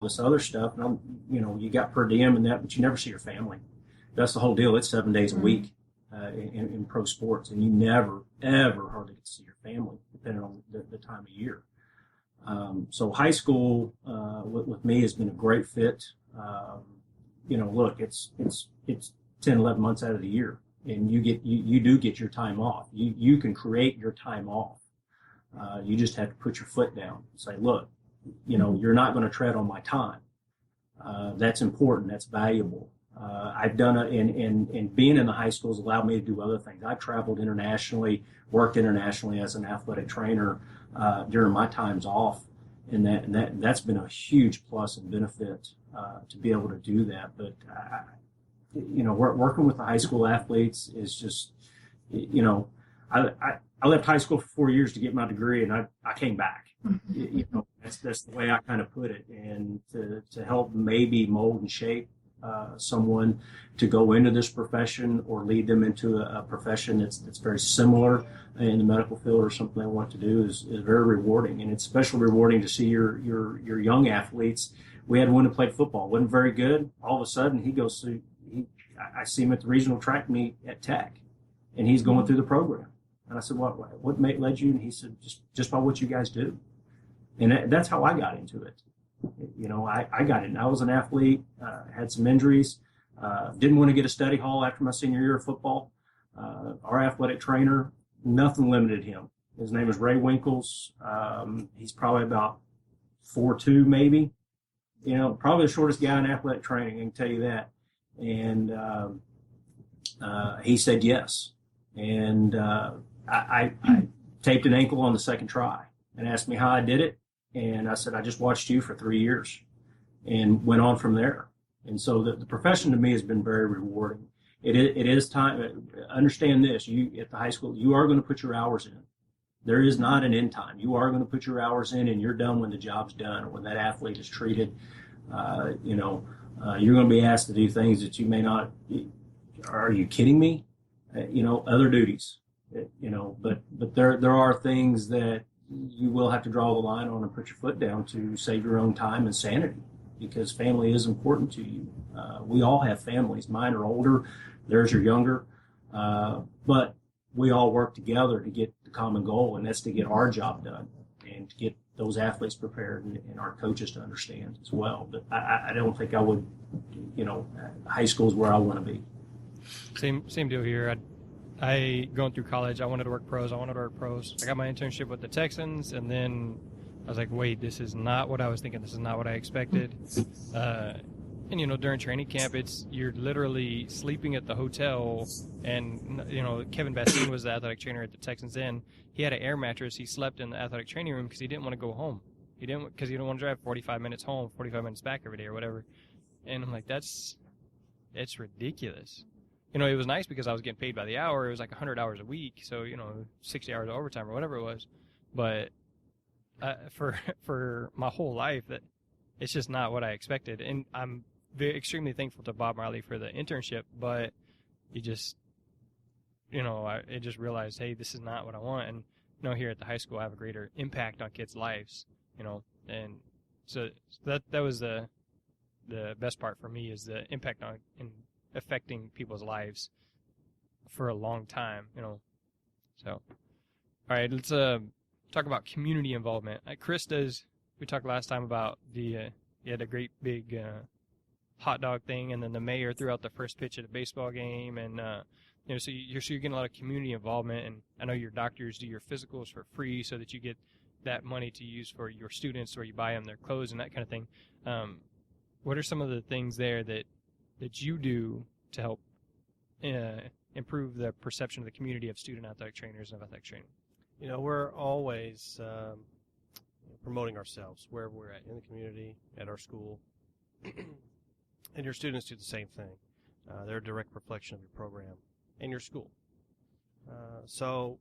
this other stuff. And you got per diem and that, but you never see your family. That's the whole deal. It's 7 days a week in pro sports, and you never, ever hardly get to see your family, depending on the time of year. So high school with me has been a great fit. Look, it's 10, 11 months out of the year, and you do get your time off. You can create your time off. You just have to put your foot down and say, look, you're not going to tread on my time. That's important. That's valuable. I've done it, and being in the high schools allowed me to do other things. I've traveled internationally, worked internationally as an athletic trainer during my times off, and that's been a huge plus and benefit to be able to do that. But working with the high school athletes is just, I left high school for 4 years to get my degree, and I came back. That's the way I kind of put it, and to help maybe mold and shape someone to go into this profession or lead them into a profession that's very similar in the medical field or something they want to do is very rewarding. And it's especially rewarding to see your young athletes. We had one who played football, wasn't very good. All of a sudden, I see him at the regional track meet at Tech, and he's going through the program. And I said, what led you? And he said, just by what you guys do. And that's how I got into it. I got in. I was an athlete, had some injuries, didn't want to get a study hall after my senior year of football. Our athletic trainer, nothing limited him. His name is Ray Winkles. He's probably about 4'2", maybe. Probably the shortest guy in athletic training, I can tell you that. And he said yes. And I taped an ankle on the second try and asked me how I did it. And I said, I just watched you for 3 years and went on from there. And so the profession to me has been very rewarding. It is time. Understand this. You at the high school, you are going to put your hours in. There is not an end time. You are going to put your hours in, and you're done when the job's done or when that athlete is treated. You're going to be asked to do things that you may not. Are you kidding me? Other duties. But there are things that you will have to draw the line on and put your foot down to save your own time and sanity, because family is important to you. We all have families. Mine are older, theirs are younger, but we all work together to get the common goal, and that's to get our job done and to get those athletes prepared and our coaches to understand as well. But I don't think I would, high school is where I want to be. Same deal here. I going through college, I wanted to work pros. I got my internship with the Texans, and then I was like, wait, this is not what I was thinking. This is not what I expected. And, during training camp, you're literally sleeping at the hotel. And, Kevin Bastine was the athletic trainer at the Texans then. He had an air mattress. He slept in the athletic training room because he didn't want to go home. Because he didn't want to drive 45 minutes home, 45 minutes back every day or whatever. And I'm like, it's ridiculous. It was nice because I was getting paid by the hour. It was like 100 hours a week, so 60 hours of overtime or whatever it was. But for my whole life, that it's just not what I expected. And I'm extremely thankful to Bob Marley for the internship. But I just realized, hey, this is not what I want. And here at the high school, I have a greater impact on kids' lives. And so that was the best part for me, is the impact on affecting people's lives for a long time, So, all right, let's talk about community involvement. Chris we talked last time about you had a great big hot dog thing, and then the mayor threw out the first pitch at a baseball game, and so you're getting a lot of community involvement. And I know your doctors do your physicals for free so that you get that money to use for your students, or you buy them their clothes and that kind of thing. What are some of the things there that you do to help improve the perception of the community of student athletic trainers and athletic training? We're always promoting ourselves wherever we're at, in the community, at our school. And your students do the same thing. They're a direct reflection of your program and your school. So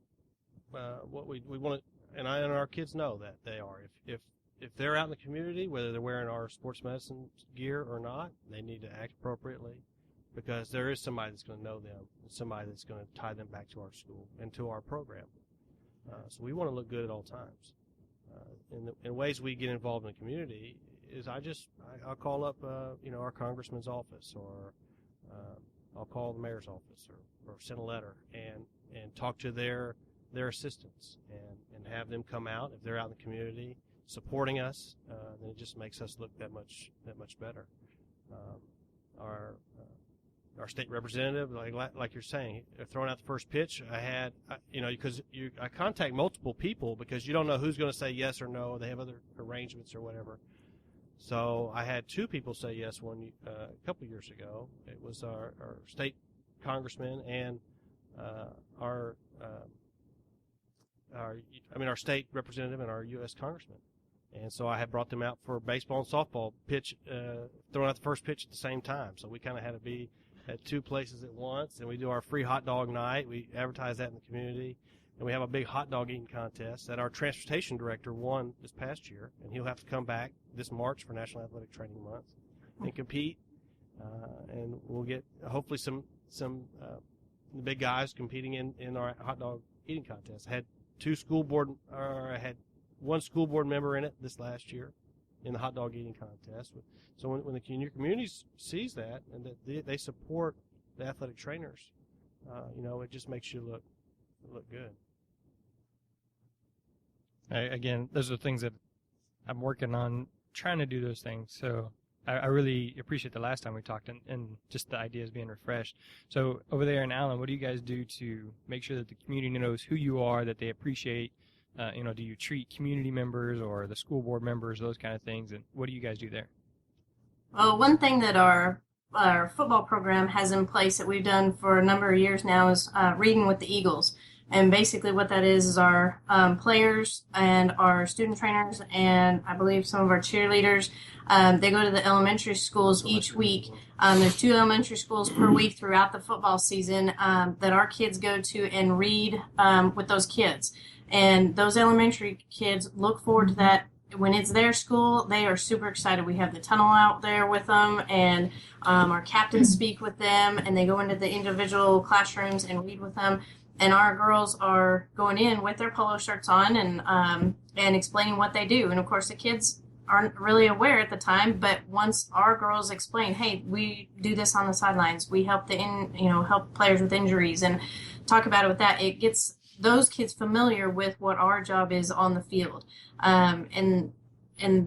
what we want to, and our kids know that they are. If they're out in the community, whether they're wearing our sports medicine gear or not, they need to act appropriately, because there is somebody that's going to know them, and somebody that's going to tie them back to our school and to our program. So we want to look good at all times. In ways we get involved in the community is I'll call up our congressman's office, or I'll call the mayor's office, or send a letter and talk to their assistants and have them come out if they're out in the community supporting us. Then it just makes us look that much better. Our state representative, like you're saying, throwing out the first pitch, because I contact multiple people because you don't know who's going to say yes or no. They have other arrangements or whatever. So I had 2 people say yes a couple of years ago. It was our state congressman and our state representative and our U.S. congressman. And so I had brought them out for baseball and softball pitch, throwing out the first pitch at the same time. So we kind of had to be at 2 places at once, and we do our free hot dog night. We advertise that in the community, and we have a big hot dog eating contest that our transportation director won this past year, and he'll have to come back this March for National Athletic Training Month and compete, and we'll get hopefully some the big guys competing in our hot dog eating contest. I had 1 school board member in it this last year in the hot dog eating contest. So when the community sees that and that they support the athletic trainers, it just makes you look good. Again, those are things that I'm working on, trying to do those things. So I really appreciate the last time we talked and just the ideas being refreshed. So over there in Allen, what do you guys do to make sure that the community knows who you are, that they appreciate? Do you treat community members or the school board members, those kind of things? And what do you guys do there? Well, one thing that our football program has in place that we've done for a number of years now is Reading with the Eagles. And basically what that is our players and our student trainers and I believe some of our cheerleaders, they go to the elementary schools each week. There's 2 elementary schools per week throughout the football season that our kids go to and read with those kids. And those elementary kids look forward to that. When it's their school, they are super excited. We have the tunnel out there with them, and our captains speak with them, and they go into the individual classrooms and read with them. And our girls are going in with their polo shirts on and explaining what they do. And, of course, the kids aren't really aware at the time, but once our girls explain, hey, we do this on the sidelines, we help help players with injuries and talk about it with that, it gets those kids familiar with what our job is on the field, and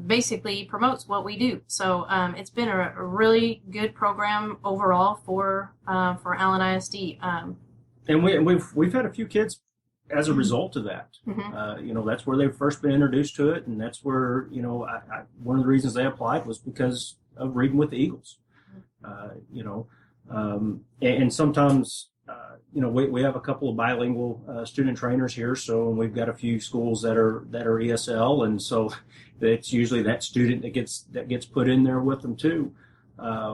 basically promotes what we do. So it's been a really good program overall for Allen ISD. And we've had a few kids as a result of that. Mm-hmm. That's where they've first been introduced to it, and that's where one of the reasons they applied was because of Reading with the Eagles. And sometimes. We have a couple of bilingual student trainers here, so we've got a few schools that are ESL, and so it's usually that student that gets put in there with them too. But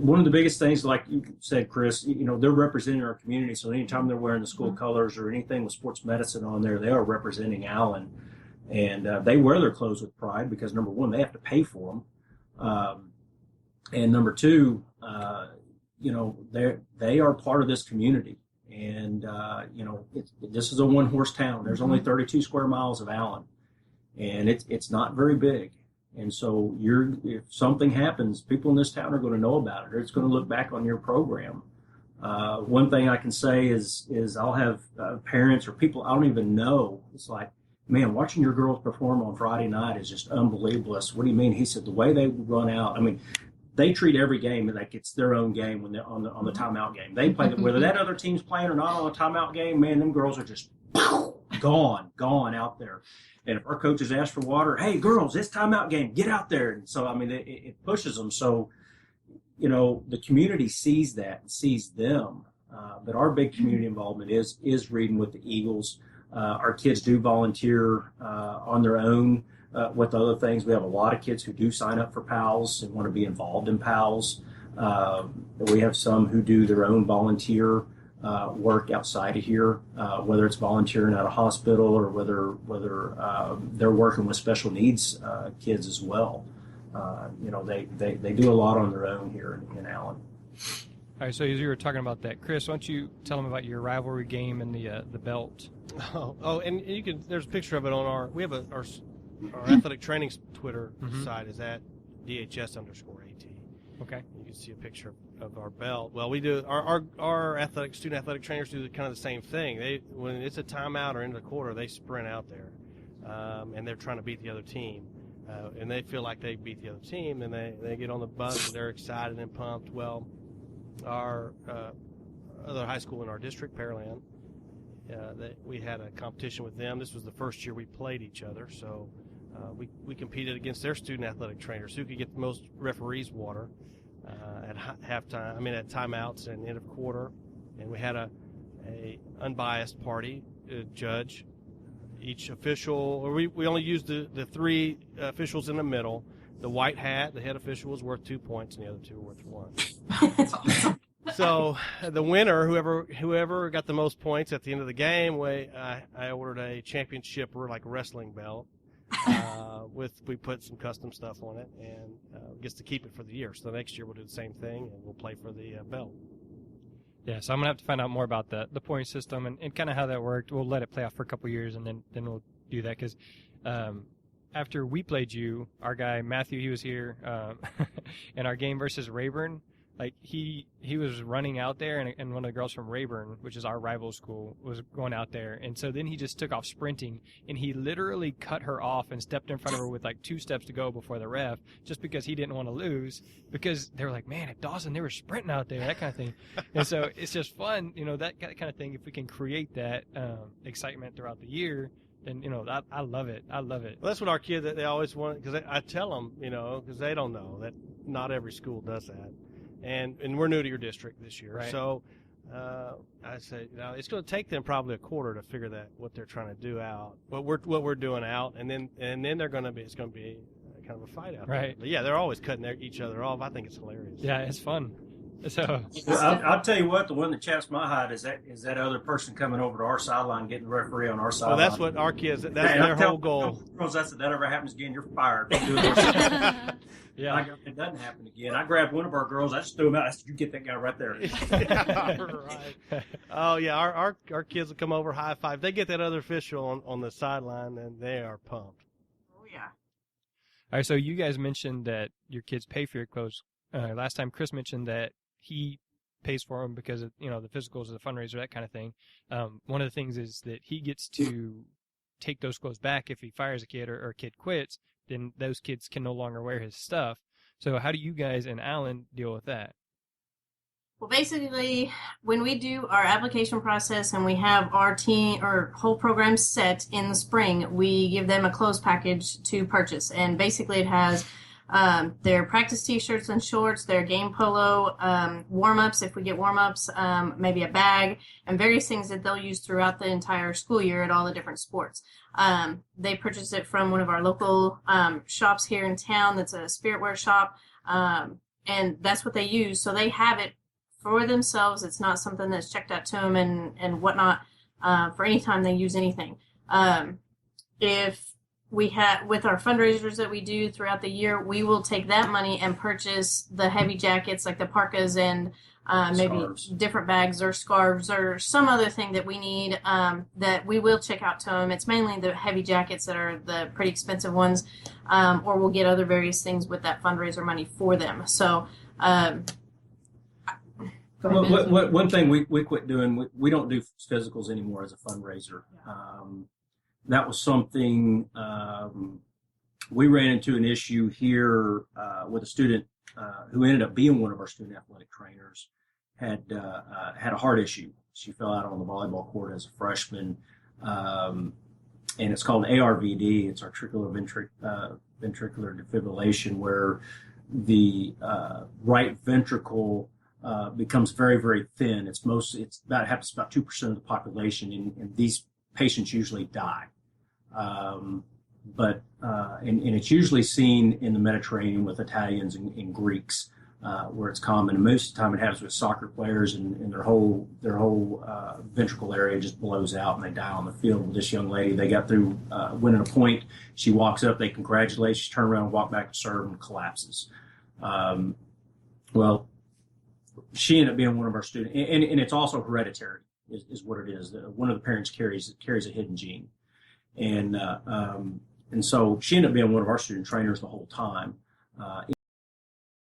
one of the biggest things, like you said, Chris, they're representing our community. So anytime they're wearing the school colors or anything with sports medicine on there, they are representing Allen, and they wear their clothes with pride because number one, they have to pay for them, and number two. They are part of this community, and this is a 1-horse town. There's only 32 square miles of Allen, and it's not very big. And so if something happens, people in this town are going to know about it, or it's going to look back on your program. One thing I can say is I'll have parents or people I don't even know. It's like, man, watching your girls perform on Friday night is just unbelievable. What do you mean? He said the way they run out. I mean. They treat every game like it's their own game when they're on the timeout game. They play whether that other team's playing or not on a timeout game. Man, them girls are just gone out there. And if our coaches ask for water, hey girls, it's timeout game, get out there. And so it pushes them. So the community sees that and sees them. But our big community involvement is Reading with the Eagles. Our kids do volunteer on their own. With other things, we have a lot of kids who do sign up for PALs and want to be involved in PALs. We have some who do their own volunteer work outside of here, whether it's volunteering at a hospital or whether they're working with special needs kids as well. They do a lot on their own here in Allen. All right, so as you were talking about that, Chris, why don't you tell them about your rivalry game and the belt? Oh, and you can. There's a picture of it on we have our our athletic training Twitter Mhm. site is at DHS_AT. Okay. You can see a picture of our belt. Well, we do our student athletic trainers do kind of the same thing. When it's a timeout or into the quarter, they sprint out there, and they're trying to beat the other team, and they feel like they beat the other team, and they get on the bus and they're excited and pumped. Well, our other high school in our district, Pearland, we had a competition with them. This was the first year we played each other, so we competed against their student athletic trainers who could get the most referees' water at halftime. I mean, at timeouts and end of quarter, and we had a unbiased party judge. Each official, or we only used the three officials in the middle. The white hat, the head official, was worth 2 points, and the other two were worth 1. That's awesome. So the winner, whoever got the most points at the end of the game, I ordered a championship wrestling belt. We put some custom stuff on it, and gets to keep it for the year. So the next year we'll do the same thing, and we'll play for the belt. Yeah, so I'm gonna have to find out more about the point system and kind of how that worked. We'll let it play out for a couple years, and then we'll do that because after we played you, our guy Matthew, he was here in our game versus Rayburn. Like he was running out there, and one of the girls from Rayburn, which is our rival school, was going out there, and so then he just took off sprinting, and he literally cut her off and stepped in front of her with like 2 steps to go before the ref, just because he didn't want to lose, because they were like, man, at Dawson they were sprinting out there, that kind of thing, and so it's just fun, that kind of thing. If we can create that excitement throughout the year, then I love it. I love it. Well, that's what our kids they always want, because I tell them, because they don't know that not every school does that. And we're new to your district this year, right. So I say it's going to take them probably a quarter to figure what they're trying to do out, what we're doing out, and then it's going to be kind of a fight out right. there. But yeah, they're always cutting each other off. I think it's hilarious. Yeah, it's fun. So I'll tell you what, the one that chaps my hide is that other person coming over to our sideline, getting the referee on our sideline. Well, that's what our kids. That's their whole goal. Girls, if that ever happens again, you're fired. Yeah, it doesn't happen again. I grabbed one of our girls. I just threw him out. I said, "You get that guy right there." Yeah, right. Oh yeah, our kids will come over, high five. They get that other official on the sideline, and they are pumped. Oh yeah. All right, so you guys mentioned that your kids pay for your clothes. Last time Chris mentioned that he pays for them because of the physicals of the fundraiser, that kind of thing. One of the things is that he gets to take those clothes back if he fires a kid or a kid quits. Then those kids can no longer wear his stuff. So how do you guys and Alan deal with that? Well, basically, when we do our application process and we have our team or whole program set in the spring, we give them a clothes package to purchase. And basically it has their practice t-shirts and shorts, their game polo, warm-ups if we get warm-ups, maybe a bag, and various things that they'll use throughout the entire school year at all the different sports. They purchase it from one of our local shops here in town that's a spirit wear shop, and that's what they use. So they have it for themselves. It's not something that's checked out to them and whatnot for any time they use anything. If we have, with our fundraisers that we do throughout the year, we will take that money and purchase the heavy jackets like the parkas and maybe Scarves. different bags or scarves or some other thing that we need that we will check out to them. It's mainly the heavy jackets that are the pretty expensive ones, or we'll get other various things with that fundraiser money for them. So one thing we quit doing, we don't do physicals anymore as a fundraiser. That was something we ran into an issue here with a student who ended up being one of our student athletic trainers, had a heart issue. She fell out on the volleyball court as a freshman, and it's called ARVD. It's articular ventricular defibrillation, where the right ventricle becomes very, very thin. It happens about 2% of the population, and these patients usually die. But it's usually seen in the Mediterranean with Italians and Greeks, where it's common. And most of the time it happens with soccer players, and their whole ventricle area just blows out and they die on the field. With this young lady, they got through winning a point. She walks up, they congratulate, she turns around and walks back to serve and collapses. Well, she ended up being one of our students, and it's also hereditary. Is what it is. One of the parents carries a hidden gene, and And so she ended up being one of our student trainers the whole time.